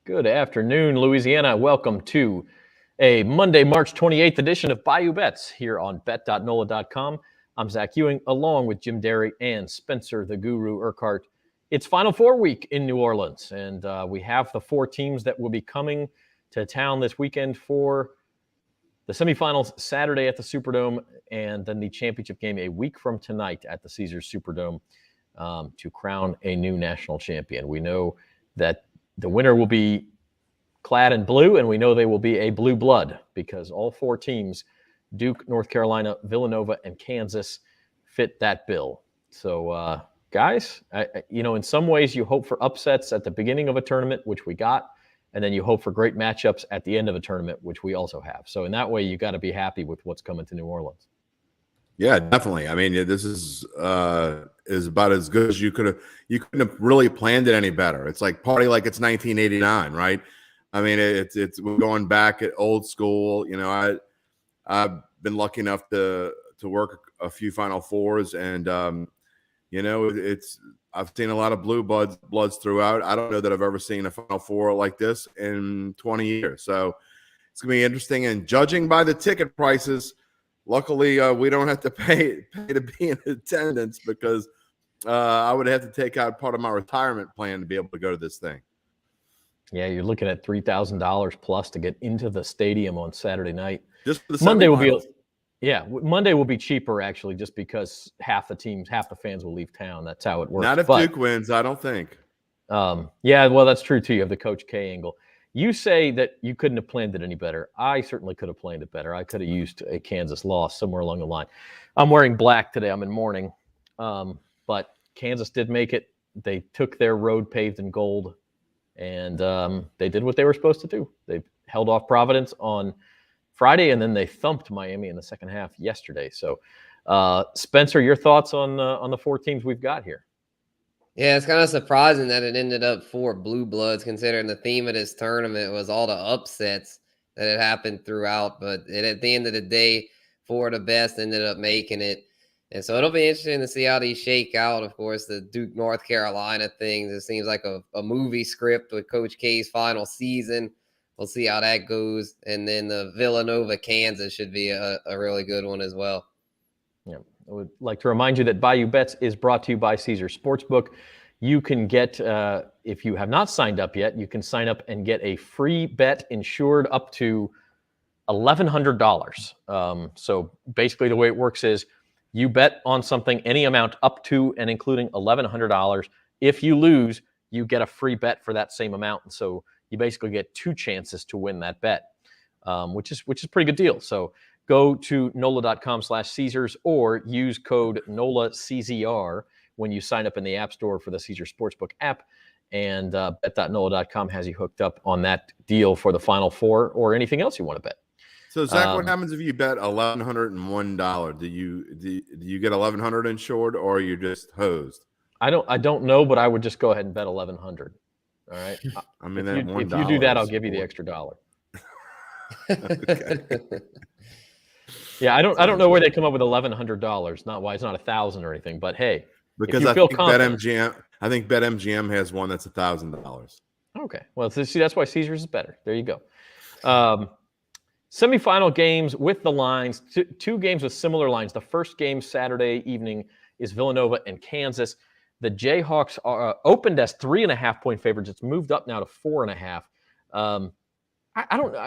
Good afternoon, Louisiana. Welcome to a Monday, March 28th edition of Bayou Bets here on bet.NOLA.com. I'm Zach Ewing, along with Jim Derry and Spencer the Guru Urquhart. It's Final Four week in New Orleans, and we have the four teams that will be coming to town this weekend for the semifinals Saturday at the Superdome, and then the championship game a week from tonight at the Caesars Superdome to crown a new national champion. We know that the winner will be clad in blue, and we know they will be a blue blood because all four teams, Duke, North Carolina, Villanova, and Kansas, fit that bill. So, guys, in some ways you hope for upsets at the beginning of a tournament, which we got, and then you hope for great matchups at the end of a tournament, which we also have. So in that way, you got to be happy with what's coming to New Orleans. Yeah, definitely. I mean, this is about as good as you could have. You couldn't have really planned it any better. It's like party like it's 1989, right? I mean, it's we're going back at old school. You know, I've been lucky enough to work a few Final Fours, and I've seen a lot of blue bloods throughout. I don't know that I've ever seen a Final Four like this in 20 years. So it's gonna be interesting. And judging by the ticket prices, luckily, we don't have to pay to be in attendance because I would have to take out part of my retirement plan to be able to go to this thing. Yeah, you're looking at $3,000 plus to get into the stadium on Saturday night. Just for the Monday Monday will be cheaper actually, just because half the fans will leave town. That's how it works. Not if Duke wins, I don't think. Yeah, well, that's true too. You have the Coach K angle. You say that you couldn't have planned it any better. I certainly could have planned it better. I could have used a Kansas loss somewhere along the line. I'm wearing black today. I'm in mourning. But Kansas did make it. They took their road paved in gold, and they did what they were supposed to do. They held off Providence on Friday, and then they thumped Miami in the second half yesterday. So, Spencer, your thoughts on the four teams we've got here? Yeah, it's kind of surprising that it ended up four blue bloods, considering the theme of this tournament was all the upsets that had happened throughout. But at the end of the day, four of the best ended up making it. And so it'll be interesting to see how these shake out. Of course, the Duke, North Carolina things, it seems like a movie script with Coach K's final season. We'll see how that goes. And then the Villanova, Kansas should be a really good one as well. Yeah. I would like to remind you that Bayou Bets is brought to you by Caesars Sportsbook. You can get, if you have not signed up yet, you can sign up and get a free bet insured up to $1,100. So basically the way it works is you bet on something, any amount up to and including $1,100. If you lose, you get a free bet for that same amount. And so you basically get two chances to win that bet, which is a pretty good deal. So go to NOLA.com/Caesars or use code NOLACZR when you sign up in the App Store for the Caesars Sportsbook app. And bet.NOLA.com has you hooked up on that deal for the Final Four or anything else you want to bet. So, Zach, what happens if you bet $1,101? Do you get $1,100 insured, or are you just hosed? I don't know, but I would just go ahead and bet $1,100. All right. I mean, if you do that, I'll give you the extra $1. Okay. Yeah, I don't know where they come up with $1,100. Not why it's not $1,000 or anything, but hey, because I think BetMGM has one that's $1,000. Okay, well, see, that's why Caesars is better. There you go. Semifinal games with the lines, two games with similar lines. The first game Saturday evening is Villanova and Kansas. The Jayhawks are opened as 3.5-point favorites. It's moved up now to 4.5.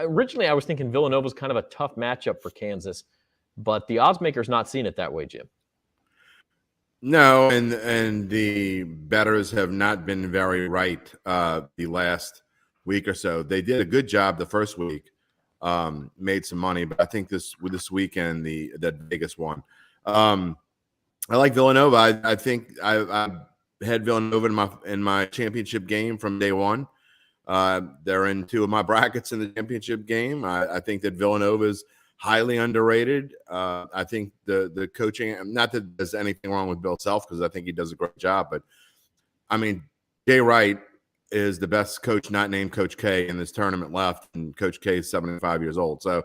Originally, I was thinking Villanova's kind of a tough matchup for Kansas, but the odds maker's not seen it that way, Jim. No, and the bettors have not been very right the last week or so. They did a good job the first week, made some money, but I think this weekend that Vegas one. I like Villanova. I think I had Villanova in my championship game from day one. They're in two of my brackets in the championship game. I think that Villanova is highly underrated. I think the coaching, not that there's anything wrong with Bill Self, because I think he does a great job, but I mean, Jay Wright is the best coach not named Coach K in this tournament left, and Coach K is 75 years old. So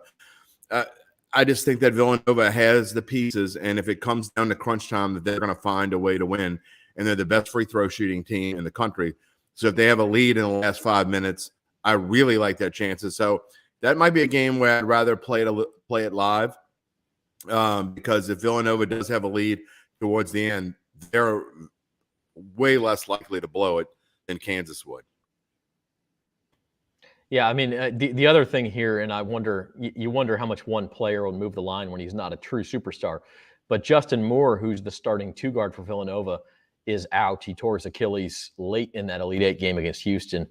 I just think that Villanova has the pieces, and if it comes down to crunch time, that they're going to find a way to win, and they're the best free throw shooting team in the country. So if they have a lead in the last 5 minutes, I really like their chances. So that might be a game where I'd rather play it live, because if Villanova does have a lead towards the end, they're way less likely to blow it than Kansas would. Yeah, I mean, the other thing here, and I wonder, you wonder how much one player will move the line when he's not a true superstar. But Justin Moore, who's the starting two guard for Villanova, is out. He tore his Achilles late in that Elite Eight game against Houston.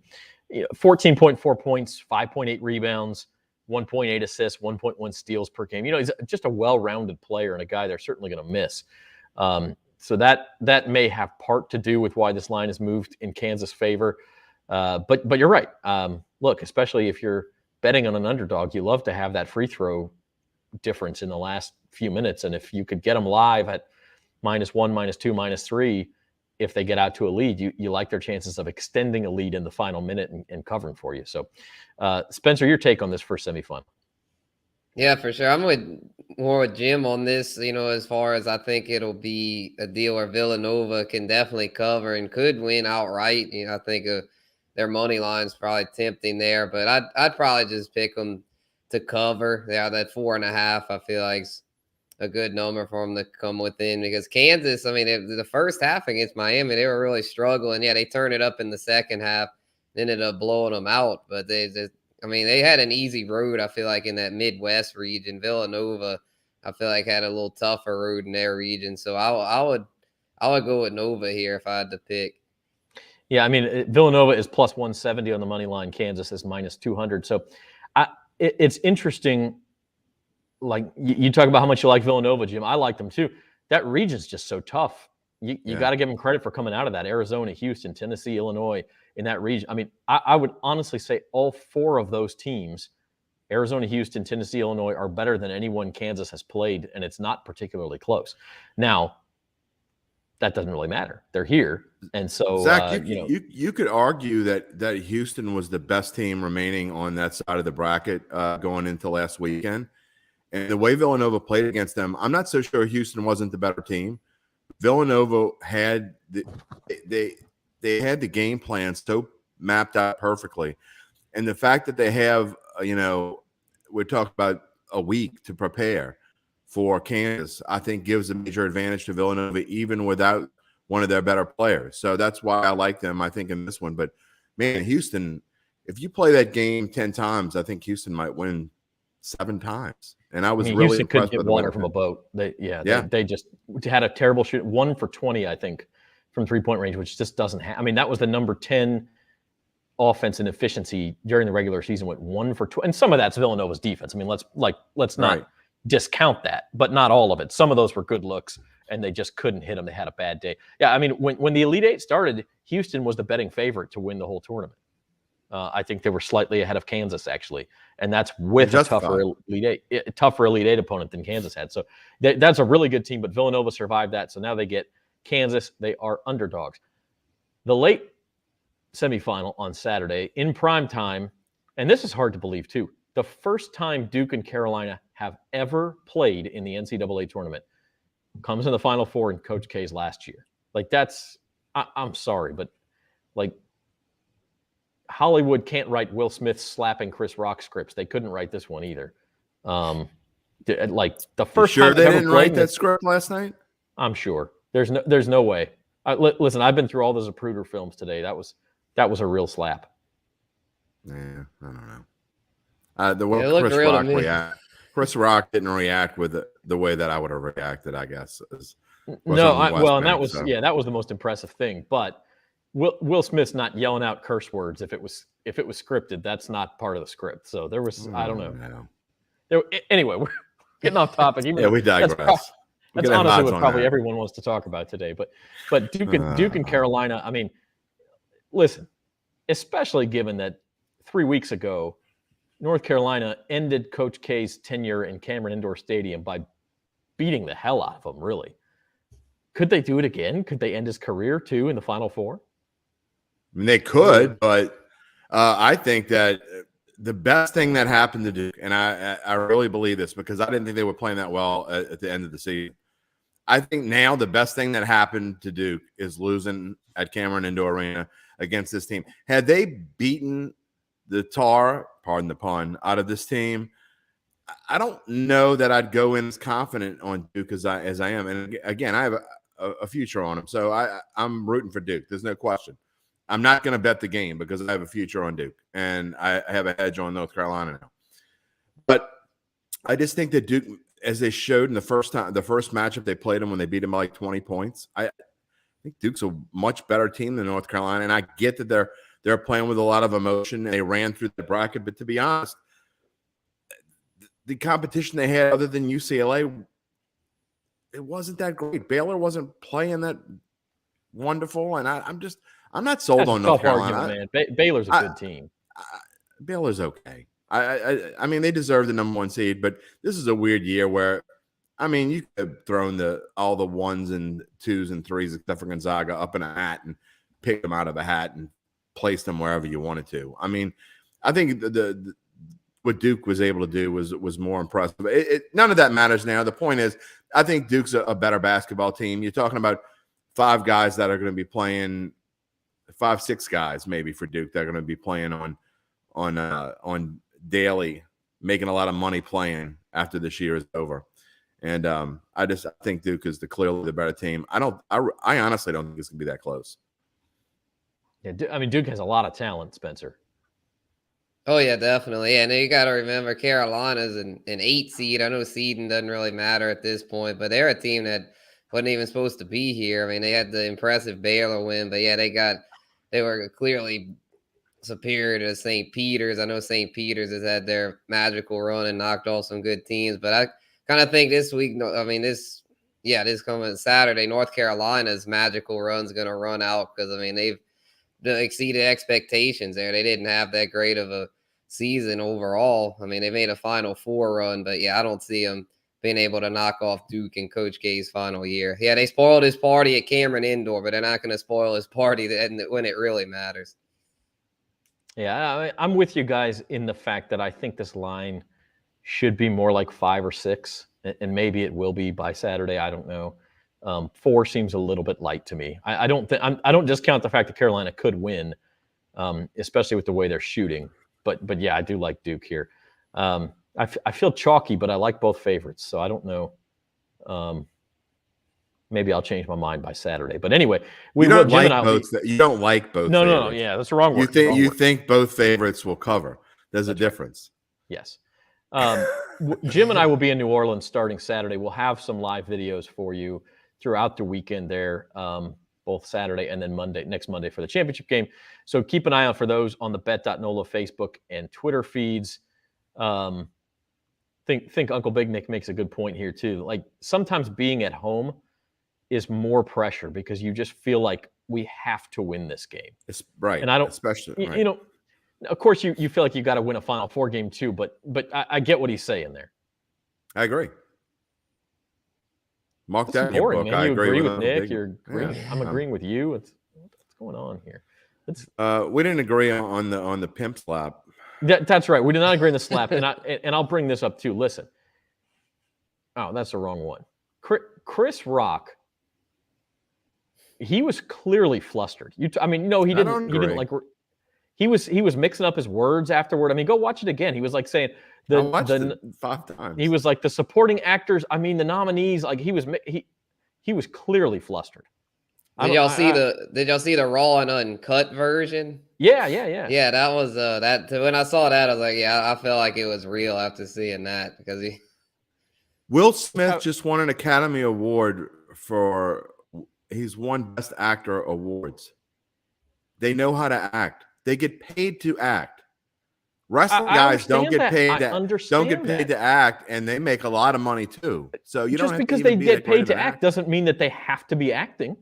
14.4 points, 5.8 rebounds, 1.8 assists, 1.1 steals per game. He's just a well-rounded player and a guy they're certainly going to miss. So that may have part to do with why this line is moved in Kansas' favor. But you're right. Look, especially if you're betting on an underdog, you love to have that free throw difference in the last few minutes. And if you could get them live at -1, -2, -3, if they get out to a lead, you like their chances of extending a lead in the final minute and covering for you. So, Spencer, your take on this first semifinal? Yeah, for sure. I'm more with Jim on this, as far as I think it'll be a deal where Villanova can definitely cover and could win outright. I think their money line's probably tempting there, but I'd probably just pick them to cover. Yeah, that 4.5, I feel like is a good number for them to come within, because Kansas, I mean, the first half against Miami, they were really struggling. Yeah, they turned it up in the second half, ended up blowing them out, but they had an easy road, I feel like, in that Midwest region. Villanova, I feel like, had a little tougher road in their region. So I would go with Nova here if I had to pick. Yeah, I mean, Villanova is plus 170 on the money line. Kansas is minus 200. So it's interesting. Like, you talk about how much you like Villanova, Jim. I like them too. That region's just so tough. You got to give them credit for coming out of that. Arizona, Houston, Tennessee, Illinois, in that region. I mean, I would honestly say all four of those teams, Arizona, Houston, Tennessee, Illinois, are better than anyone Kansas has played, and it's not particularly close. Now, that doesn't really matter. They're here. And so, Zach, you could argue that Houston was the best team remaining on that side of the bracket going into last weekend. And the way Villanova played against them, I'm not so sure Houston wasn't the better team. Villanova had they had the game plan so mapped out perfectly. And the fact that they have, we're talking about a week to prepare for Kansas, I think gives a major advantage to Villanova, even without one of their better players. So that's why I like them, I think, in this one. But, man, Houston, if you play that game 10 times, I think Houston might win 7 times. And I was really Houston impressed couldn't with get water from a boat. They just had a terrible shoot, 1 for 20, I think, from 3-point range, which just doesn't have. I mean, that was the number 10 offense in efficiency during the regular season, went 1 for 20, and some of that's Villanova's defense. I mean, let's not discount that, but not all of it. Some of those were good looks, and they just couldn't hit them. They had a bad day. Yeah, I mean, when the Elite Eight started, Houston was the betting favorite to win the whole tournament. I think they were slightly ahead of Kansas, actually, and that's with a tougher Elite Eight opponent than Kansas had. So that's a really good team, but Villanova survived that, so now they get Kansas. They are underdogs. The late semifinal on Saturday in prime time, and this is hard to believe too, the first time Duke and Carolina have ever played in the NCAA tournament comes in the Final Four in Coach K's last year. Like, that's, I'm sorry, but like, Hollywood can't write Will Smith slapping Chris Rock scripts. They couldn't write this one either. Like, the first time they didn't write that script last night? I'm sure. There's no way. Listen, I've been through all the Zapruder films today. That was a real slap. Yeah, I don't know. The way Chris Rock didn't react with the way that I would have reacted, I guess. And that was that was the most impressive thing. But Will Smith's not yelling out curse words if it was scripted. That's not part of the script. So there was, I don't know. Anyway, we're getting off topic. We digress. That's honestly what probably everyone wants to talk about today. But Duke and Carolina, I mean, listen, especially given that 3 weeks ago, North Carolina ended Coach K's tenure in Cameron Indoor Stadium by beating the hell out of him, really. Could they do it again? Could they end his career, too, in the Final Four? I mean, they could, but I think that the best thing that happened to Duke, and I really believe this because I didn't think they were playing that well at the end of the season. I think now the best thing that happened to Duke is losing at Cameron Indoor Arena against this team. Had they beaten tar, pardon the pun, out of this team, I don't know that I'd go in as confident on Duke as I am. And again, I have a future on them, so I'm rooting for Duke. There's no question. I'm not going to bet the game because I have a future on Duke, and I have a hedge on North Carolina now. But I just think that Duke, as they showed in the first matchup they played them when they beat them by like 20 points, I think Duke's a much better team than North Carolina, and I get that they're playing with a lot of emotion and they ran through the bracket. But to be honest, the competition they had other than UCLA, it wasn't that great. Baylor wasn't playing that wonderful, and I'm not sold on North Carolina. Argument, man. Baylor's a good team. Baylor's okay. I mean, they deserve the number 1 seed, but this is a weird year where, I mean, you could have thrown all the 1s and 2s and 3s except for Gonzaga up in a hat and picked them out of a hat and placed them wherever you wanted to. I mean, I think what Duke was able to do was more impressive. None of that matters now. The point is, I think Duke's a better basketball team. You're talking about 5 guys that are going to be playing, 5, 6 guys maybe for Duke that are going to be playing on daily, making a lot of money playing after this year is over. And I think Duke is clearly the better team. I honestly don't think it's going to be that close. Yeah, I mean, Duke has a lot of talent, Spencer. Oh, yeah, definitely. Yeah, and you got to remember Carolina's an 8 seed. I know seeding doesn't really matter at this point, but they're a team that wasn't even supposed to be here. I mean, they had the impressive Baylor win, but yeah, they were clearly superior to St. Peter's. I know St. Peter's has had their magical run and knocked off some good teams, but I kind of think this week, this coming Saturday, North Carolina's magical run's going to run out because, I mean, they've exceeded expectations there. They didn't have that great of a season overall. I mean, they made a Final Four run, but yeah, I don't see them being able to knock off Duke in Coach K's final year. Yeah, they spoiled his party at Cameron Indoor, but they're not going to spoil his party when it really matters. Yeah, I'm with you guys in the fact that I think this line should be more like 5 or 6, and maybe it will be by Saturday. I don't know. 4 seems a little bit light to me. I don't discount the fact that Carolina could win, especially with the way they're shooting. But yeah, I do like Duke here. I feel chalky, but I like both favorites, so I don't know. Maybe I'll change my mind by Saturday. But anyway, you don't like both. No. Yeah, that's the wrong word. You think both favorites will cover? There's a difference. Yes. Jim and I will be in New Orleans starting Saturday. We'll have some live videos for you throughout the weekend there, both Saturday and then next Monday for the championship game. So keep an eye out for those on the Bet.NOLA Facebook and Twitter feeds. Think Uncle Big Nick makes a good point here too. Like sometimes being at home is more pressure because you just feel like we have to win this game. It's right. And I don't, especially, right. You know, of course you feel like you got to win a Final Four game too, but I get what he's saying there. I agree. Mark that in your book. Man. I agree with Nick. I'm Yeah. agreeing with you. What's going on here? We didn't agree on the pimp slap. That's right. We did not agree on the slap, and I'll bring this up too. Listen. Oh, that's the wrong one. Chris Rock. He was clearly flustered. He didn't. He didn't like. He was mixing up his words afterward. I mean, go watch it again. He was like saying I watched it 5 times. He was like the supporting actors. I mean, the nominees. Like he was clearly flustered. Did y'all see the raw and uncut version? Yeah. Yeah, that was that. When I saw that, I was like, yeah, I felt like it was real after seeing that because Will Smith just won an Academy Award he's won Best Actor awards. They know how to act. They get paid to act. Wrestling guys don't get paid to act, and they make a lot of money too. So you just because they get paid to act doesn't mean that they have to be acting.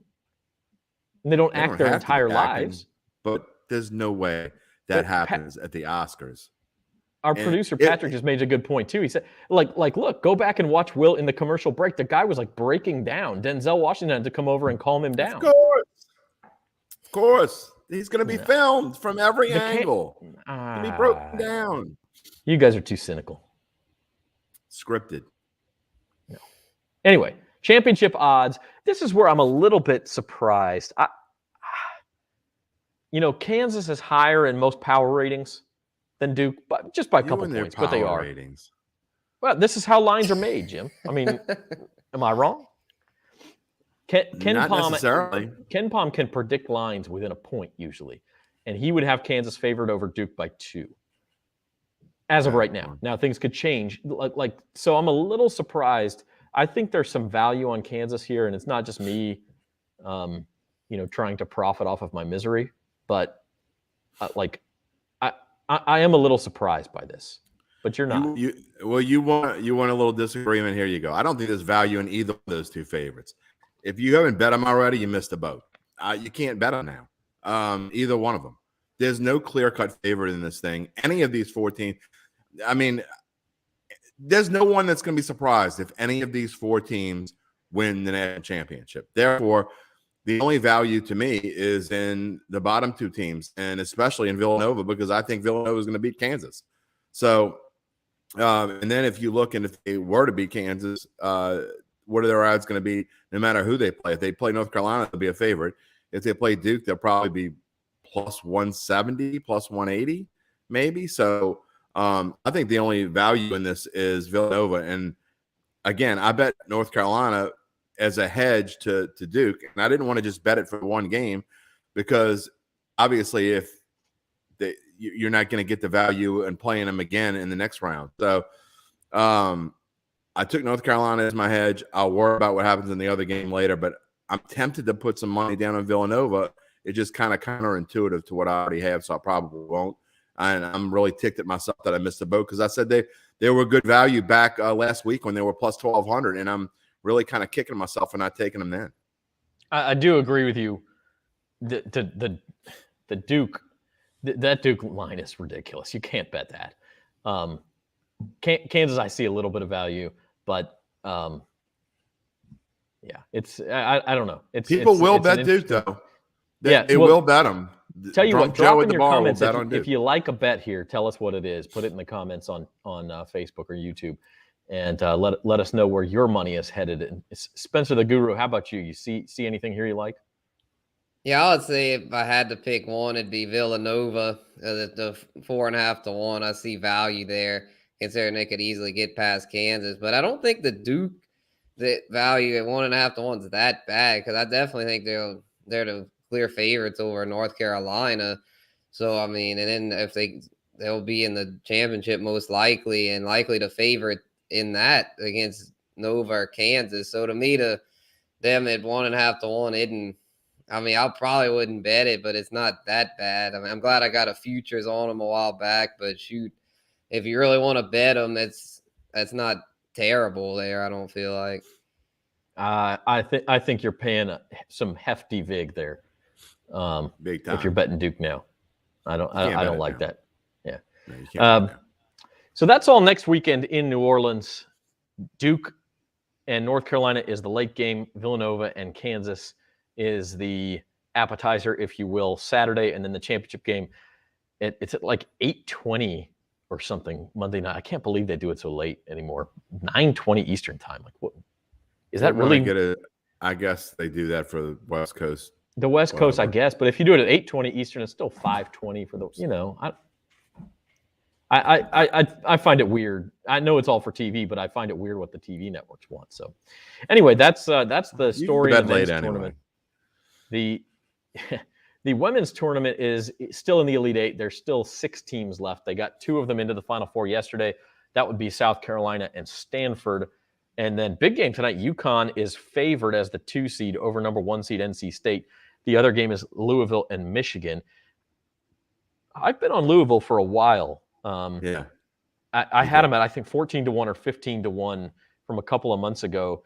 And they don't act their entire lives. But there's no way that happens at the Oscars. Our producer Patrick just made a good point too. He said, look, go back and watch Will in the commercial break. The guy was like breaking down. Denzel Washington had to come over and calm him down. Of course. He's going to be filmed from every angle. He'll be broken down. You guys are too cynical. Scripted. No. Anyway, championship odds. This is where I'm a little bit surprised. Kansas is higher in most power ratings than Duke, but just by a couple and their points, but they power are. ratings. Well, this is how lines are made, Jim. I mean, am I wrong? Not necessarily. Ken Palm can predict lines within a point usually, and he would have Kansas favored over Duke by 2 as of right now. Now things could change. So I'm a little surprised. I think there's some value on Kansas here, and it's not just me, trying to profit off of my misery, but I am a little surprised by this. But you're not. You want a little disagreement. Here you go. I don't think there's value in either of those two favorites. If you haven't bet them already, you missed a boat. You can't bet them now. Either one of them. There's no clear-cut favorite in this thing. Any of these 14. I mean, there's no one that's going to be surprised if any of these 4 teams win the national championship. Therefore, the only value to me is in the bottom 2 teams, and especially in Villanova, because I think Villanova is going to beat Kansas. So, and then if you look and if they were to beat Kansas, what are their odds going to be no matter who they play? If they play North Carolina, they'll be a favorite. If they play Duke, they'll probably be plus 170, plus 180, maybe. So I think the only value in this is Villanova. And again, I bet North Carolina as a hedge to Duke. And I didn't want to just bet it for one game because obviously if you're not going to get the value in playing them again in the next round. So I took North Carolina as my hedge. I'll worry about what happens in the other game later, but I'm tempted to put some money down on Villanova. It's just kind of counterintuitive to what I already have, so I probably won't. And I'm really ticked at myself that I missed the boat because I said they were good value back last week when they were plus 1,200, and I'm really kind of kicking myself for not taking them then. I do agree with you. The Duke, that Duke line is ridiculous. You can't bet that. Kansas, I see a little bit of value, but it's I don't know. People will bet Duke though. They will bet them. Tell you what, drop in your comments if you like a bet here. Tell us what it is. Put it in the comments on Facebook or YouTube, and let us know where your money is headed. And Spencer the Guru, how about you? You see anything here you like? Yeah, I would say if I had to pick one, it'd be Villanova. The 4.5 to 1. I see value there, considering they could easily get past Kansas. But I don't think the Duke value at 1.5 to 1 is that bad because I definitely think they're the clear favorites over North Carolina. So I mean, and then if they'll be in the championship most likely and likely the favorite in that against Nova or Kansas. So to me, them at 1.5 to 1 isn't. I mean, I probably wouldn't bet it, but it's not that bad. I mean, I'm glad I got a futures on them a while back, but shoot, if you really want to bet them, that's not terrible there. I don't feel like. I think you're paying some hefty vig there. Big time. If you're betting Duke now, I don't like that. Yeah. No, you can't so that's all next weekend in New Orleans. Duke and North Carolina is the late game. Villanova and Kansas is the appetizer, if you will, Saturday, and then the championship game. It's at like 8:20 or something Monday night. I can't believe they do it so late anymore. 9:20 Eastern time. Like, what is that really? I guess they do that for the West Coast. The West Coast, I guess, but if you do it at 8:20 Eastern, it's still 5:20 for the. I find it weird. I know it's all for TV, but I find it weird what the TV networks want. So, anyway, that's the story of the men's tournament. The women's tournament is still in the Elite Eight. There's still 6 teams left. They got 2 of them into the Final Four yesterday. That would be South Carolina and Stanford. And then big game tonight, UConn is favored as the 2 seed over number 1 seed NC State. The other game is Louisville and Michigan. I've been on Louisville for a while. I had them at, I think, 14 to 1 or 15 to 1 from a couple of months ago.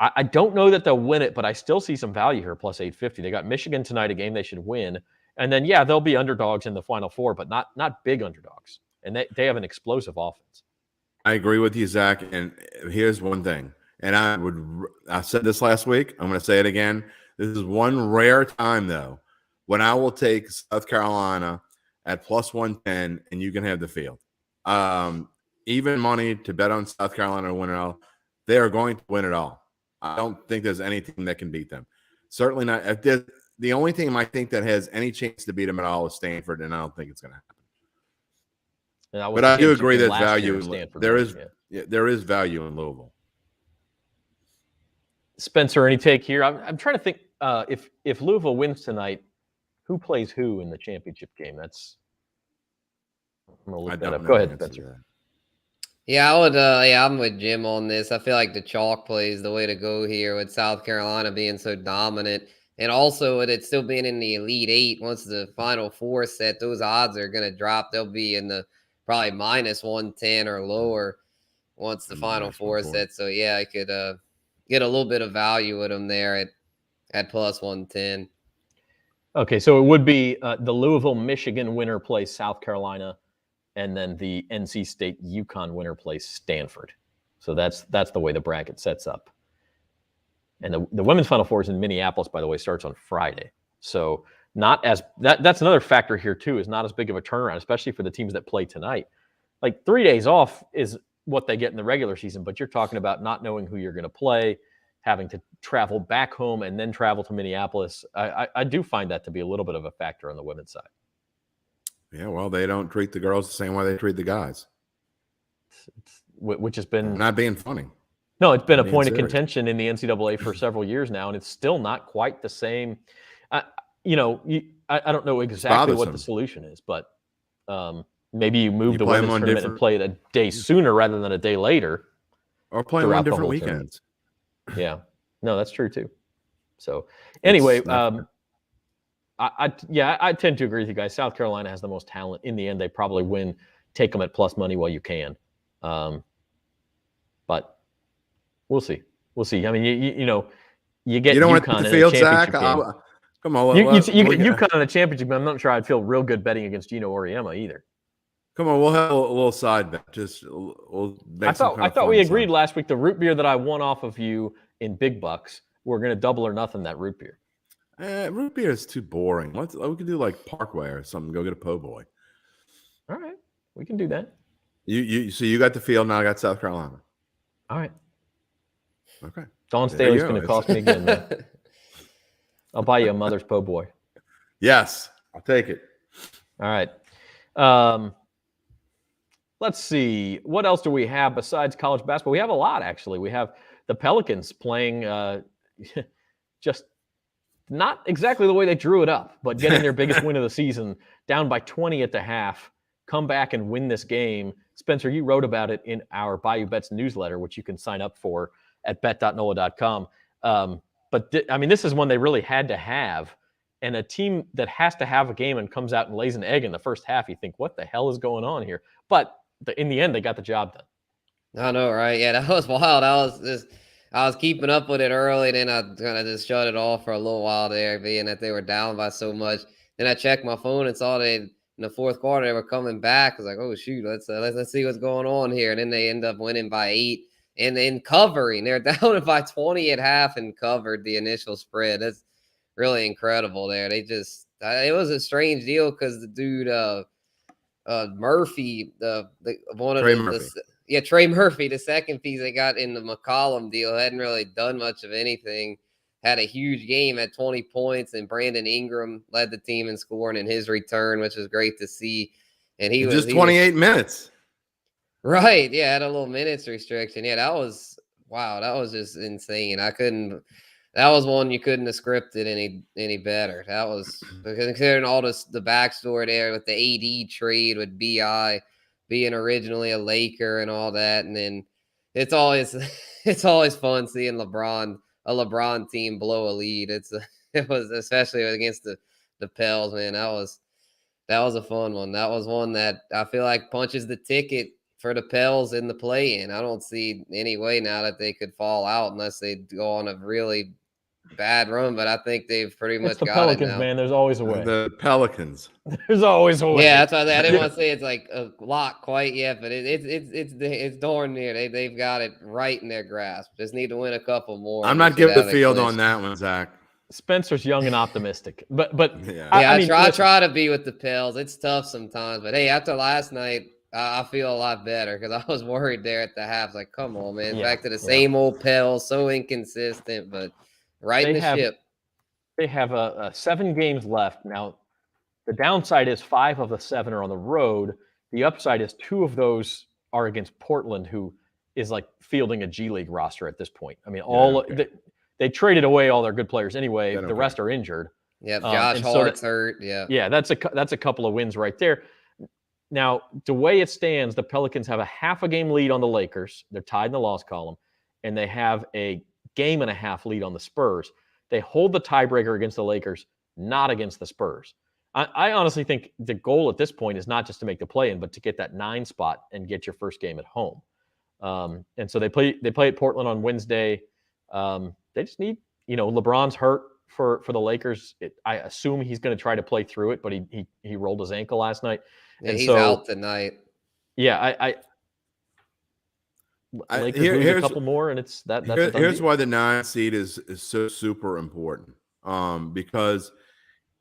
I don't know that they'll win it, but I still see some value here, plus 850. They got Michigan tonight, a game they should win. And then, they'll be underdogs in the Final Four, but not big underdogs. And they have an explosive offense. I agree with you, Zach. And here's one thing. And I said this last week. I'm going to say it again. This is one rare time, though, when I will take South Carolina at plus 110, and you can have the field. Even money to bet on South Carolina to win it all. They are going to win it all. I don't think there's any team that can beat them. Certainly not. The only team I think that has any chance to beat them at all is Stanford, and I don't think it's going to happen. And that was But the I do championship agree game that last year value at Stanford. there won, is there is value in Louisville. Spencer, any take here? I'm trying to think if Louisville wins tonight, who plays who in the championship game? I'm gonna look that up. Go ahead, Spencer. Yeah, I would. Yeah, I'm with Jim on this. I feel like the chalk play is the way to go here with South Carolina being so dominant, and also with it still being in the Elite Eight. Once the Final Four set, those odds are going to drop. They'll be in the probably minus 110 or lower once the Final Four set. So yeah, I could get a little bit of value with them there at plus 110. Okay, so it would be the Louisville Michigan winner plays South Carolina, and then the NC State UConn winner plays Stanford. So that's the way the bracket sets up. And the women's Final Four is in Minneapolis, by the way, starts on Friday. So not as that's another factor here too, is not as big of a turnaround, especially for the teams that play tonight. Like 3 days off is what they get in the regular season, but you're talking about not knowing who you're going to play, having to travel back home and then travel to Minneapolis. I do find that to be a little bit of a factor on the women's side. Yeah, well, they don't treat the girls the same way they treat the guys. Which has been... I'm not being funny. No, it's been a point of contention in the NCAA for several years now, and it's still not quite the same. I don't know exactly what the solution is, but maybe you move the women's tournament and play it a day sooner rather than a day later. Or play on different weekends. Yeah. No, that's true too. So anyway, I tend to agree with you guys. South Carolina has the most talent. In the end, they probably win. Take them at plus money while you can. But we'll see. We'll see. I mean, you get UConn in a championship game. Come on. You get UConn in a championship game. I'm not sure I'd feel real good betting against Gino Auriemma either. Come on, we'll have a little side bet. I thought we agreed last week the root beer that I won off of you in big bucks, we're going to double or nothing that root beer. Root beer is too boring. We could do like Parkway or something. Go get a po' boy. All right, we can do that. So you got the field, now I got South Carolina. All right. Okay. Dawn Staley's going to cost me again, man. I'll buy you a mother's po' boy. Yes, I'll take it. All right. Let's see. What else do we have besides college basketball? We have a lot, actually. We have the Pelicans playing just not exactly the way they drew it up, but getting their biggest win of the season, down by 20 at the half, come back and win this game. Spencer, you wrote about it in our Bayou Bets newsletter, which you can sign up for at bet.nola.com. This is one they really had to have. And a team that has to have a game and comes out and lays an egg in the first half, you think, what the hell is going on here? But in the end, they got the job done. I know, right? Yeah, that was wild. I was keeping up with it early, then I kind of just shut it off for a little while there, being that they were down by so much. Then I checked my phone and saw they in the fourth quarter they were coming back. I was like, oh shoot, let's see what's going on here. And then they end up winning by 8 and then covering. They're down by 20 at half and covered the initial spread. That's really incredible there. They just it was a strange deal because the dude Murphy, Trey Murphy, the second piece they got in the McCollum deal, hadn't really done much of anything. Had a huge game at 20 points, and Brandon Ingram led the team in scoring in his return, which was great to see. And he was just 28 minutes. Right. Yeah, had a little minutes restriction. Yeah, that was wow. That was just insane. That was one you couldn't have scripted any better. That was considering all the backstory there with the AD trade with BI being originally a Laker and all that, and then it's always fun seeing a LeBron team blow a lead. It was especially against the Pels, man. That was a fun one. That was one that I feel like punches the ticket for the Pels in the play-in. I don't see any way now that they could fall out unless they go on a really bad run, but I think they've pretty much got Pelicans, it now. Man, there's always a way. The Pelicans. There's always a way. Yeah, that's why I didn't want to say it's like a lock quite yet, but it's darn near. They've got it right in their grasp. Just need to win a couple more. I'm not giving the field on that one, Zach. Spencer's young and optimistic, but yeah. I try to be with the Pels. It's tough sometimes, but hey, after last night, I feel a lot better because I was worried there at the half. Like, come on, man, back to the same old Pels, so inconsistent, but. Right in the ship. They have 7 games left. Now, the downside is 5 of the 7 are on the road, The upside is 2 of those are against Portland, who is like fielding a G League roster at this point. I mean, they traded away all their good players anyway. The rest are injured. Yep, Josh Hart's hurt. Yeah, that's a couple of wins right there. Now, the way it stands, the Pelicans have a half a game lead on the Lakers. They're tied in the loss column, and they have a game and a half lead on the Spurs. They hold the tiebreaker against the Lakers, not against the Spurs. I honestly think the goal at this point is not just to make the play-in, but to get that 9 spot and get your first game at home. And so they play at Portland on Wednesday. They just need, LeBron's hurt for the Lakers. I assume he's going to try to play through it, but he rolled his ankle last night. Yeah, he's out tonight. Yeah, Lakers lose a couple more, and it's that. Here's why the 9 seed is so super important. Because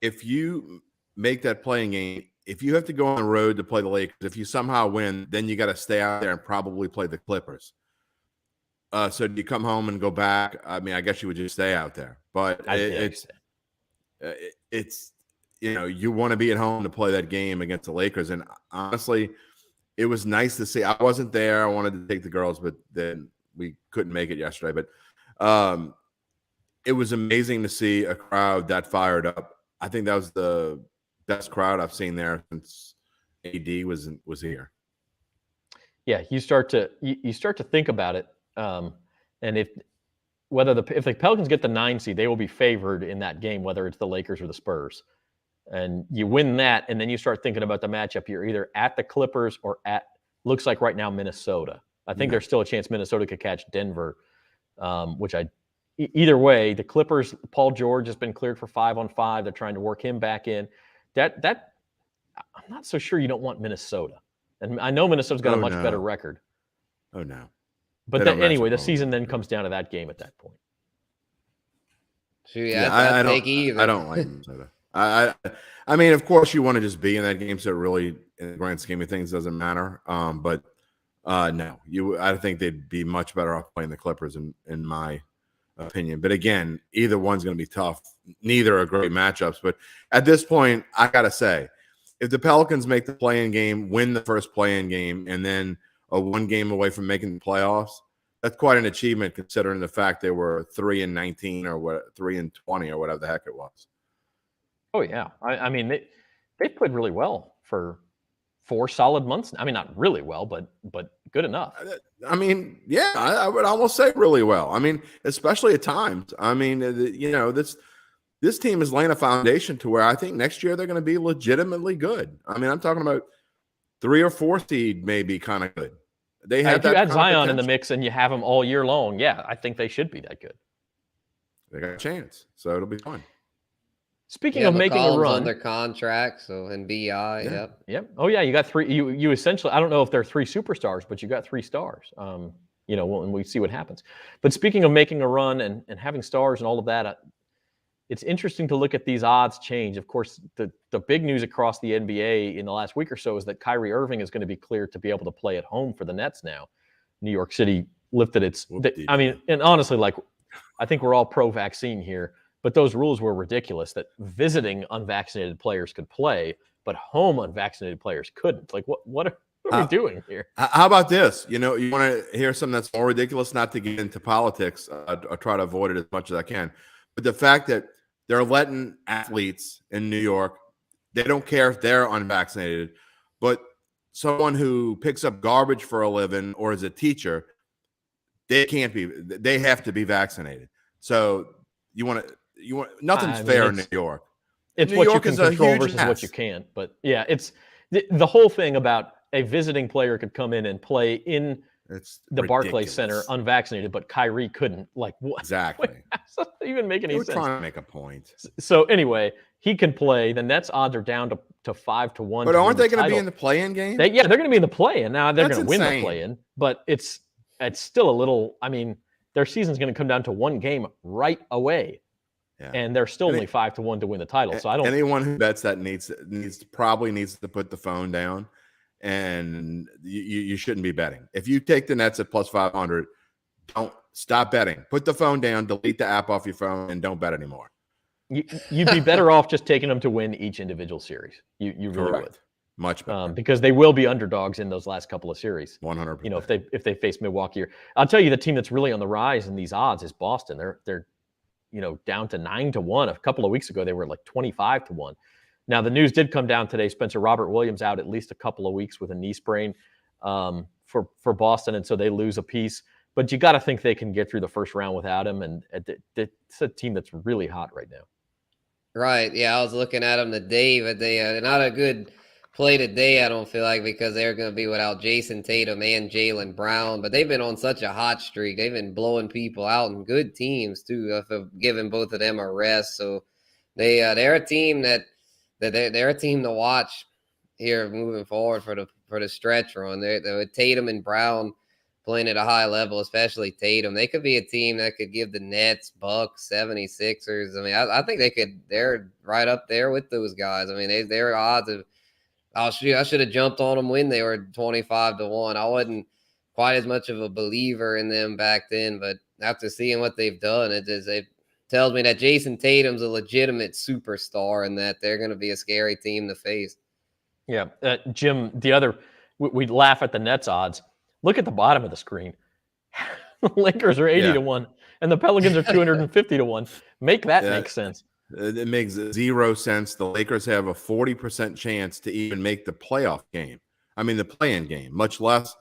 if you make that playing game, if you have to go on the road to play the Lakers, if you somehow win, then you got to stay out there and probably play the Clippers. So do you come home and go back? I mean, I guess you would just stay out there, but it's you want to be at home to play that game against the Lakers. And honestly, it was nice to see. I wasn't there. I wanted to take the girls, but then we couldn't make it yesterday. But it was amazing to see a crowd that fired up. I think that was the best crowd I've seen there since AD was here. Yeah, you start to think about it, and if the Pelicans get the 9 seed, they will be favored in that game, whether it's the Lakers or the Spurs. And you win that, and then you start thinking about the matchup. You're either at the Clippers or looks like right now Minnesota. I think there's still a chance Minnesota could catch Denver, either way, the Clippers, Paul George has been cleared for 5-on-5. They're trying to work him back in. That I'm not so sure you don't want Minnesota. And I know Minnesota's got a much better record. Oh, no. But anyway, the season then comes down to that game at that point. I don't like Minnesota. I mean, of course, you want to just be in that game, so it really, in the grand scheme of things, doesn't matter. But no, I think they'd be much better off playing the Clippers, in my opinion. But again, either one's going to be tough. Neither are great matchups. But at this point, I got to say, if the Pelicans make the play-in game, win the first play-in game, and then are 1 game away from making the playoffs, that's quite an achievement considering the fact they were 3-19 or 3-20 or whatever the heck it was. Oh yeah, I mean they played really well for 4 solid months. I mean, not really well, but good enough. I mean, yeah, I would almost say really well. I mean, especially at times. I mean, this team is laying a foundation to where I think next year they're going to be legitimately good. I mean, I'm talking about 3 or 4 seed, maybe kind of good. They have if you add Zion in the mix and you have them all year long, yeah, I think they should be that good. They got a chance, so it'll be fun. Speaking of making a run, under contract, so and BI, yep. Oh yeah, you got 3. You essentially, I don't know if they're 3 superstars, but you got 3 stars. And we see what happens. But speaking of making a run and having stars and all of that, it's interesting to look at these odds change. Of course, the big news across the NBA in the last week or so is that Kyrie Irving is going to be cleared to be able to play at home for the Nets now. New York City lifted its. I mean, and honestly, I think we're all pro-vaccine here. But those rules were ridiculous that visiting unvaccinated players could play, but home unvaccinated players couldn't. Like, what are we doing here? How about this? You want to hear something that's more ridiculous, not to get into politics. I'll try to avoid it as much as I can. But the fact that they're letting athletes in New York, they don't care if they're unvaccinated, but someone who picks up garbage for a living or is a teacher, they have to be vaccinated. So nothing's fair in New York. It's what you can control versus what you can't. But yeah, it's the whole thing about a visiting player could come in and play in the Barclays Center unvaccinated, but Kyrie couldn't. Like what? Exactly. Does that even make any sense? We're trying to make a point. So anyway, he can play. The Nets odds are down to 5-1. But aren't they going to be in the play-in game? They're going to be in the play-in. Now they're going to win the play-in, but it's still a little. I mean, their season's going to come down to 1 game right away. Yeah. And they're still only 5-1 to win the title. So I don't. Anyone who bets that needs to put the phone down, and you shouldn't be betting. If you take the Nets at plus 500, don't stop betting. Put the phone down, delete the app off your phone, and don't bet anymore. You'd be better off just taking them to win each individual series. You really would. Much better. because they will be underdogs in those last couple of series. 100%. You know, if they face Milwaukee. I'll tell you, the team that's really on the rise in these odds is Boston. They're down to 9-1. A couple of weeks ago, they were like 25-1. Now, the news did come down today. Spencer Robert Williams out at least a couple of weeks with a knee sprain for Boston, and so they lose a piece. But you got to think they can get through the first round without him, and it's a team that's really hot right now. Right. Yeah, I was looking at them today, but they're not a good play today, I don't feel like, because they're going to be without Jason Tatum and Jaylen Brown. But they've been on such a hot streak. They've been blowing people out, and good teams, too, for giving both of them a rest. So they're a team they're a team to watch here moving forward for the stretch run. They're with Tatum and Brown playing at a high level, especially Tatum. They could be a team that could give the Nets, Bucks, 76ers. I mean, I think they're right up there with those guys. I mean, their odds of, I should have jumped on them when they were 25-1. I wasn't quite as much of a believer in them back then, but after seeing what they've done, it tells me that Jason Tatum's a legitimate superstar and that they're going to be a scary team to face. Yeah. Jim, we laugh at the Nets odds. Look at the bottom of the screen. The Lakers are 80-1, and the Pelicans are 250-1. Make that make sense. It makes 0 sense. The Lakers have a 40% chance to even make the playoff game. I mean, the play-in game, much less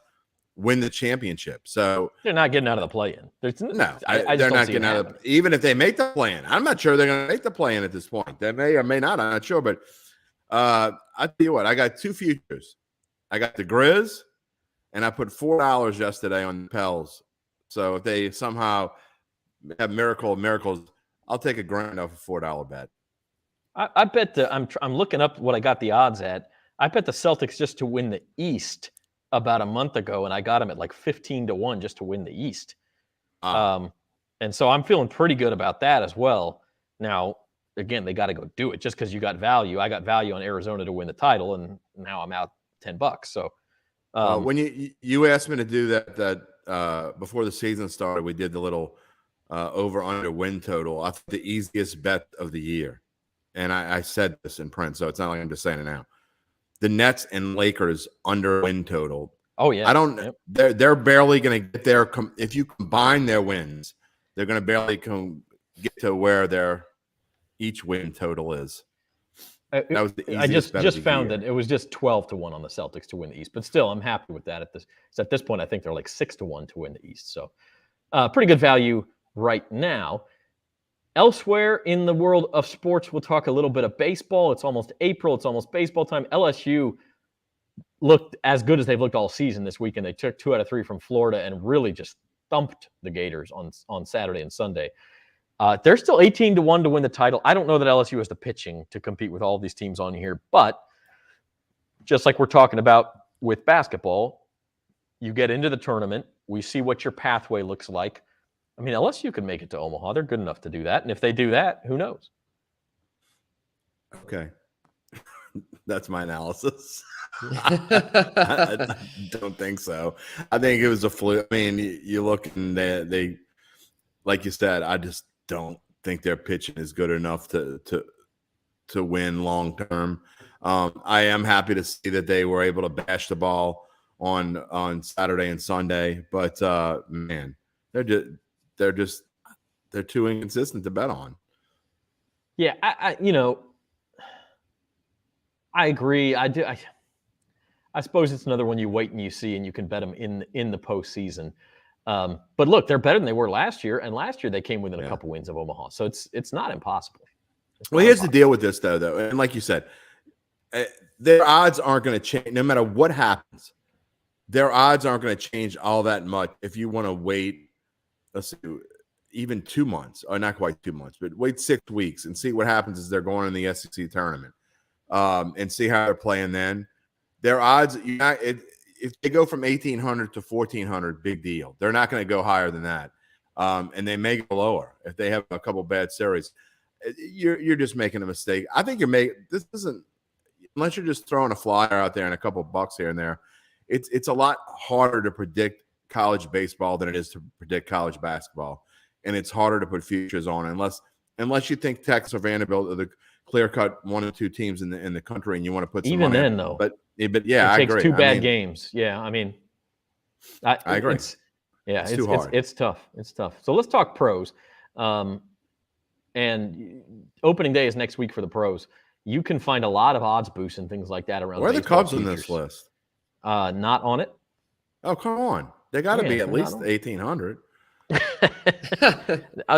win the championship. So they're not getting out of the play-in. They're not getting out of – even if they make the play-in. I'm not sure they're going to make the play-in at this point. They may or may not. I'm not sure. But I tell you what, I got two futures. I got the Grizz, and I put $4 yesterday on the Pels. So if they somehow have miracles, I'll take a grand off a $4 bet. I bet I'm looking up what I got the odds at. I bet the Celtics just to win the East about a month ago, and I got them at like 15-1 just to win the East. And so I'm feeling pretty good about that as well. Now, again, they got to go do it just because you got value. I got value on Arizona to win the title, and now I'm out $10. So when you asked me to do that before the season started, we did the little over under win total. I thought the easiest bet of the year, and I said this in print, so it's not like I'm just saying it now. The Nets and Lakers under win total. Oh yeah, I don't. Yep. They're barely going to get there. If you combine their wins, they're going to barely get to where their each win total is. That was the easiest I just found that it was just 12-1 on the Celtics to win the East, but still, I'm happy with that. At this point, I think they're like 6-1 to win the East. So, pretty good value right now. Elsewhere in the world of sports, we'll talk a little bit of baseball. It's almost April. It's almost baseball time. LSU looked as good as they've looked all season this weekend. They took 2 out of 3 from Florida and really just thumped the Gators on Saturday and Sunday. They're still 18-1 to win the title. I don't know that LSU has the pitching to compete with all these teams on here, but just like we're talking about with basketball, you get into the tournament, we see what your pathway looks like. I mean, LSU can make it to Omaha. They're good enough to do that. And if they do that, who knows? Okay. That's my analysis. I don't think so. I think it was a fluke. I mean, you look and they like you said, I just don't think their pitching is good enough to win long term. I am happy to see that they were able to bash the ball on Saturday and Sunday, but man, they're too inconsistent to bet on. Yeah, I agree. I do. I suppose it's another one you wait and you see, and you can bet them in the postseason. But look, they're better than they were last year, and last year they came within a couple wins of Omaha, so it's not impossible. Here's the deal with this, though, and like you said, their odds aren't going to change no matter what happens. Their odds aren't going to change all that much if you want to wait. Let's see, even 2 months, or not quite 2 months, but wait 6 weeks and see what happens as they're going in the SEC tournament, and see how they're playing then. Their odds, if they go from 1,800 to 1,400, big deal. They're not going to go higher than that, and they may go lower if they have a couple bad series. You're just making a mistake. I think this isn't, unless you're just throwing a flyer out there and a couple bucks here and there. It's a lot harder to predict college baseball than it is to predict college basketball, and it's harder to put futures on unless you think Texas or Vanderbilt are the clear-cut 1 or 2 teams in the country, and you want to put some even money then on. though. But But yeah, It I takes agree. two bad games. Yeah, I mean, I agree. It's too hard. It's tough. It's tough. So let's talk pros. And opening day is next week for the pros. You can find a lot of odds boosts and things like that around. Where are the baseball Cubs on futures. this list? Not on it. Oh, come on. They got to be at they're least not on. 1,800.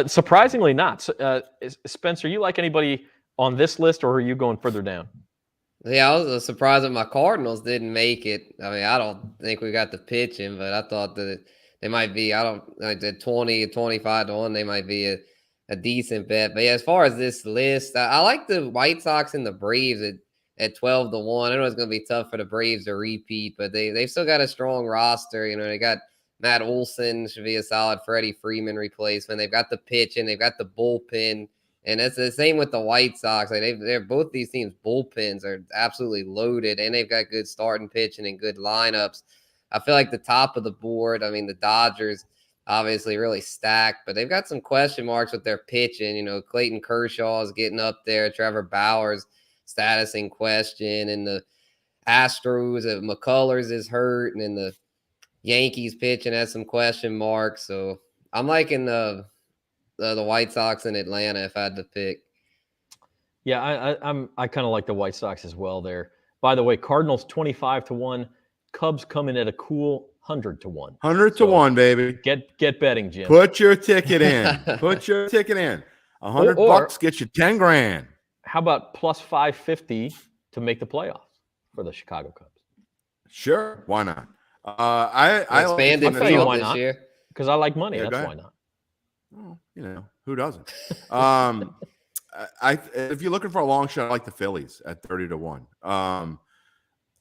Surprisingly not. Spencer, you like anybody on this list, or are you going further down? Yeah, I was surprised that my Cardinals didn't make it. I mean, I don't think we got the pitching, but I thought that they might be, I don't like the 20, 25 to 1, they might be a decent bet. But yeah, as far as this list, I like the White Sox and the Braves at 12 to 1. I know it's going to be tough for the Braves to repeat, but they've still got a strong roster. You know, they got Matt Olson, should be a solid Freddie Freeman replacement. They've got the pitching, they've got the bullpen. And it's the same with the White Sox. Like they're both these teams' bullpens are absolutely loaded, and they've got good starting pitching and good lineups. I feel like the top of the board, I mean, the Dodgers obviously really stacked, but they've got some question marks with their pitching. You know, Clayton Kershaw is getting up there, Trevor Bauer's status in question, and the Astros, McCullers is hurt, and then the Yankees pitching has some question marks. So I'm liking the White Sox in Atlanta if I had to pick. Yeah, I kind of like the White Sox as well there. By the way, Cardinals 25 to 1, Cubs coming at a cool 100 to 1. 100 to 1, baby. Get betting, Jim. Put your ticket in. Put your ticket in. $100 gets you 10 grand. How about plus 550 to make the playoffs for the Chicago Cubs? Sure, why not? I expanded field this year because I like money. Yeah, that's why not. Well, you know, who doesn't? If you're looking for a long shot, I like the Phillies at 30 to 1.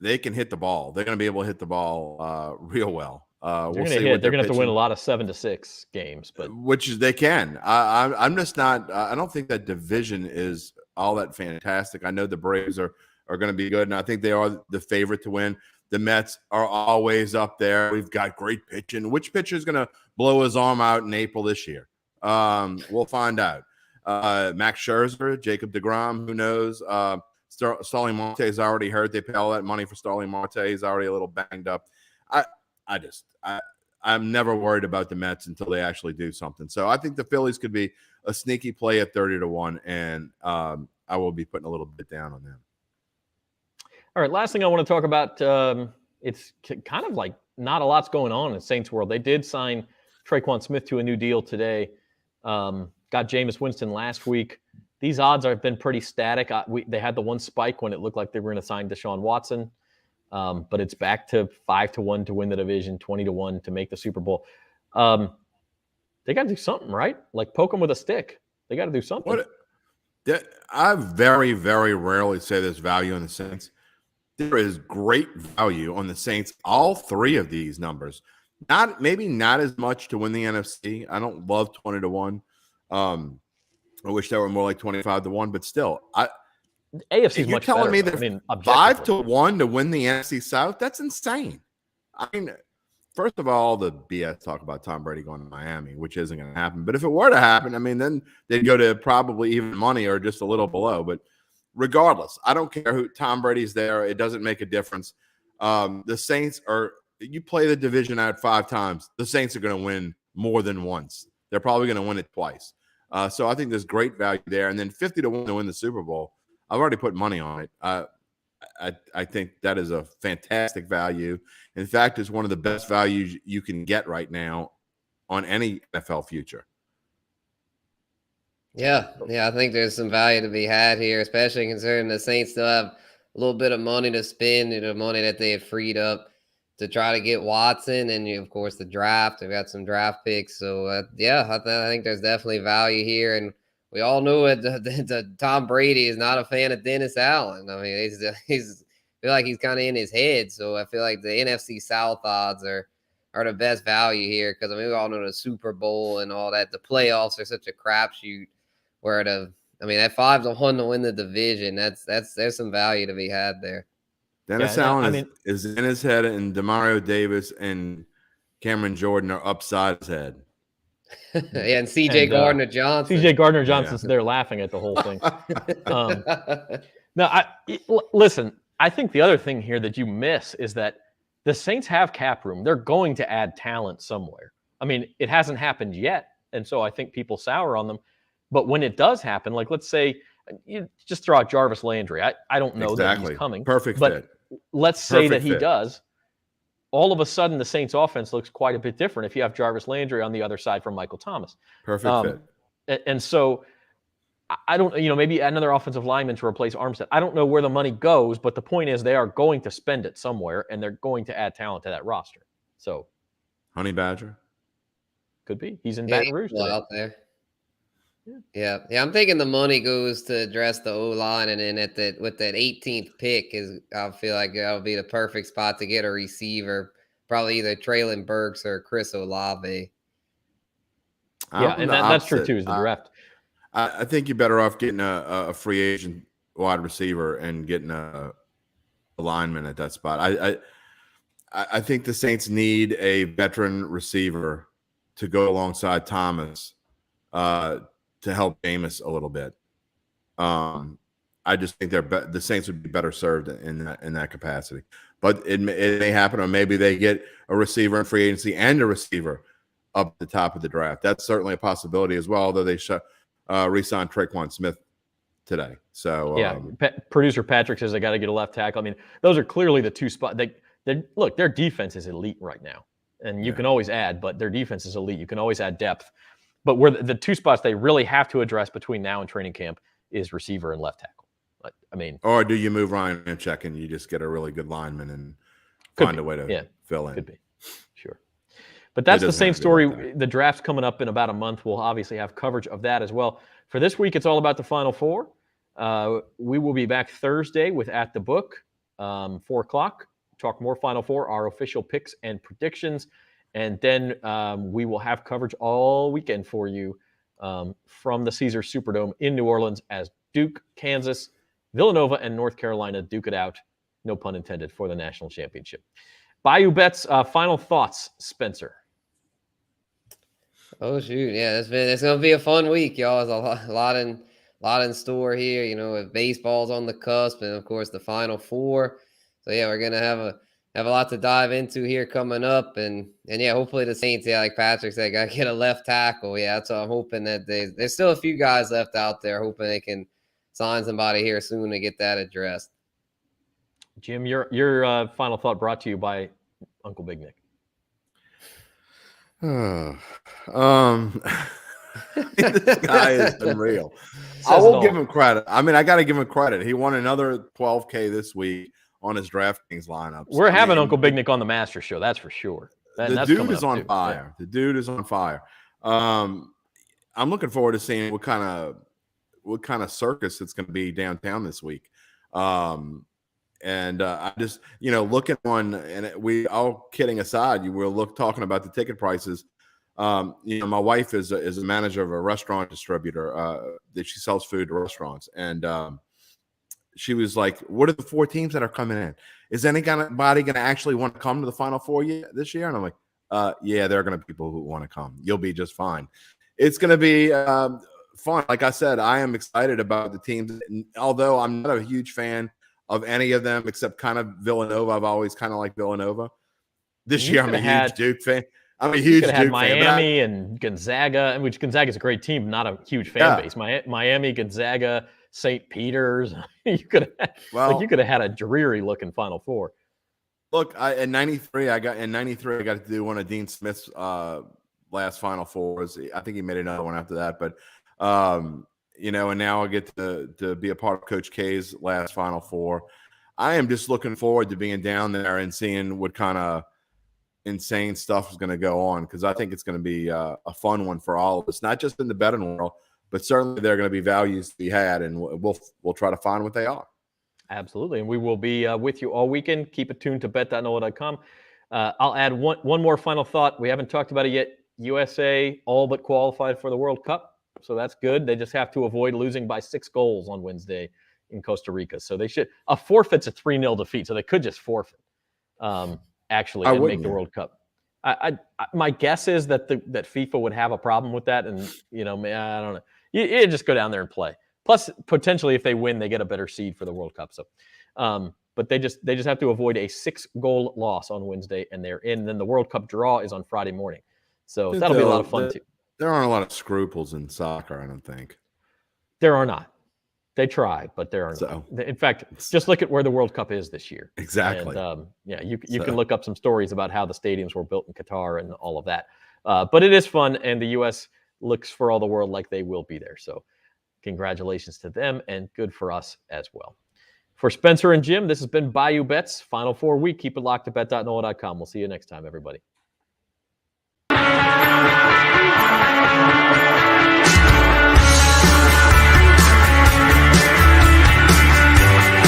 They can hit the ball. They're going to be able to hit the ball real well. They're going to have to win a lot of 7-6 games, but which they can. I'm just not. I don't think that division is all that fantastic. I know the Braves are going to be good, and I think they are the favorite to win. The Mets are always up there. We've got great pitching. Which pitcher is going to blow his arm out in April this year? We'll find out. Max Scherzer, Jacob deGrom, who knows? Starling Marte is already hurt. They pay all that money for Starling Marte. He's already a little banged up. I'm never worried about the Mets until they actually do something. So I think the Phillies could be a sneaky play at 30 to 1, and I will be putting a little bit down on them. All right, last thing I want to talk about, it's kind of like not a lot's going on in Saints world. They did sign Traquan Smith to a new deal today. Got Jameis Winston last week. These odds have been pretty static. They had the one spike when it looked like they were going to sign Deshaun Watson, but it's back to 5 to 1 to win the division, 20 to 1 to make the Super Bowl. They got to do something, right? Like poke them with a stick. They got to do something. I very, very rarely say there's value in the Saints. There is great value on the Saints. All three of these numbers, maybe not as much to win the NFC. I don't love 20 to 1. I wish they were more like 25 to 1, but still, AFC is much better. You're telling me that 5 to 1 to win the NFC South? That's insane. I mean, first of all, the BS talk about Tom Brady going to Miami, which isn't going to happen. But if it were to happen, I mean, then they'd go to probably even money or just a little below. But regardless, I don't care who Tom Brady's there. It doesn't make a difference. The Saints you play the division out 5 times, the Saints are going to win more than once. They're probably going to win it twice. So I think there's great value there. And then 50 to 1 to win the Super Bowl. I've already put money on it. I think that is a fantastic value. In fact, it's one of the best values you can get right now on any NFL future. Yeah, I think there's some value to be had here, especially considering the Saints still have a little bit of money to spend, money that they have freed up to try to get Watson, and of course the draft. They've got some draft picks, so I think there's definitely value here. And we all know that Tom Brady is not a fan of Dennis Allen. I mean, he's feel like he's kind of in his head. So I feel like the NFC South odds are the best value here because we all know the Super Bowl and all that. The playoffs are such a crapshoot. Where that 5 to 1 to win the division, there's some value to be had there. Dennis Allen is in his head, and Demario Davis and Cameron Jordan are upside his head. Yeah, and C.J. Gardner-Johnson. C.J. Gardner-Johnson's there laughing at the whole thing. Listen, I think the other thing here that you miss is that the Saints have cap room. They're going to add talent somewhere. I mean, it hasn't happened yet, and so I think people sour on them. But when it does happen, like let's say you just throw out Jarvis Landry. I don't know that he's coming. Perfect but fit. Let's say Perfect that he fit. does. All of a sudden, the Saints offense looks quite a bit different if you have Jarvis Landry on the other side from Michael Thomas. Perfect fit. And so I don't, maybe another offensive lineman to replace Armstead. I don't know where the money goes, but the point is they are going to spend it somewhere, and they're going to add talent to that roster. So, Honey Badger could be. He's in Baton Rouge today. Out there. Yeah. I'm thinking the money goes to address the O-line, and then with that 18th pick I feel like that'll be the perfect spot to get a receiver, probably either Traylon Burks or Chris Olave. Yeah, and that's true too. Is the draft. I think you're better off getting a free agent wide receiver and getting a lineman at that spot. I think the Saints need a veteran receiver to go alongside Thomas to help Jameis a little bit. I just think the Saints would be better served in that capacity. But it may happen, or maybe they get a receiver in free agency and a receiver up at the top of the draft. That's certainly a possibility as well, although they re-signed Traquan Smith today. So producer Patrick says they got to get a left tackle. I mean, those are clearly the two spots. Look, their defense is elite right now, and you can always add, but their defense is elite. You can always add depth. But where the two spots they really have to address between now and training camp is receiver and left tackle. I mean, or do you move Ryan Manchek and you just get a really good lineman and find a way to fill in? Could be, sure. But that's the same story. The draft's coming up in about a month. We'll obviously have coverage of that as well. For this week, it's all about the Final Four. We will be back Thursday with At the Book, 4 o'clock. Talk more Final Four, our official picks and predictions. And then we will have coverage all weekend for you from the Caesars Superdome in New Orleans as Duke, Kansas, Villanova, and North Carolina duke it out, no pun intended, for the national championship. Bayou Bets, final thoughts, Spencer. Oh shoot, yeah, it's gonna be a fun week, y'all. There's a lot in store here. If baseball's on the cusp, and of course the Final Four. So yeah, we're gonna have a lot to dive into here coming up, and yeah, hopefully the Saints, like Patrick said, gotta get a left tackle. Yeah, that's what I'm hoping that there's still a few guys left out there, hoping they can sign somebody here soon to get that addressed. Jim, your final thought brought to you by Uncle Big Nick. This guy is unreal. I will give him credit. I mean, I got to give him credit. He won another $12K this week on his DraftKings lineups. We're having Uncle Big Nick on the Master Show, that's for sure. The dude is on fire. The dude is on fire. I'm looking forward to seeing what kind of circus it's going to be downtown this week. And I just, looking on, and we, all kidding aside, you will talking about the ticket prices. My wife is a manager of a restaurant distributor that she sells food to restaurants. And she was like, what are the 4 teams that are coming in? Is anybody going to actually want to come to the Final Four this year? And I'm like, yeah, there are going to be people who want to come. You'll be just fine. It's going to be fun. Like I said, I am excited about the teams, although I'm not a huge fan of any of them except kind of Villanova. I've always kind of liked Villanova. This year, I'm a huge Duke fan. I'm a huge Duke fan. Miami and Gonzaga, which Gonzaga is a great team, not a huge fan base. Miami, Gonzaga, St. Peter's. You could have had a dreary looking Final Four. Look, in '93, I got to do one of Dean Smith's last Final Fours. I think he made another one after that, but and now I get to be a part of Coach K's last Final Four. I am just looking forward to being down there and seeing what kind of insane stuff is going to go on, because I think it's going to be a fun one for all of us, not just in the betting world, but certainly there are going to be values to be had, and we'll try to find what they are. Absolutely, and we will be with you all weekend. Keep it tuned to bet.nola.com. I'll add one more final thought. We haven't talked about it yet. USA all but qualified for the World Cup. So that's good. They just have to avoid losing by 6 goals on Wednesday in Costa Rica. So they should. A forfeit's a 3-0 defeat, so they could just forfeit, actually, and make the World Cup. My guess is that FIFA would have a problem with that, and I don't know. You just go down there and play. Plus, potentially, if they win, they get a better seed for the World Cup. So, but but they just have to avoid a 6-goal loss on Wednesday, and they're in. And then the World Cup draw is on Friday morning, so that'll be a lot of fun too. There aren't a lot of scruples in soccer, I don't think. There are not. They try, but there are not. In fact, just look at where the World Cup is this year. Exactly. And you can look up some stories about how the stadiums were built in Qatar and all of that. But it is fun, and the U.S. looks for all the world like they will be there. So congratulations to them, and good for us as well. For Spencer and Jim, this has been Bayou Bets, Final Four week. Keep it locked to bet.nola.com. We'll see you next time, everybody.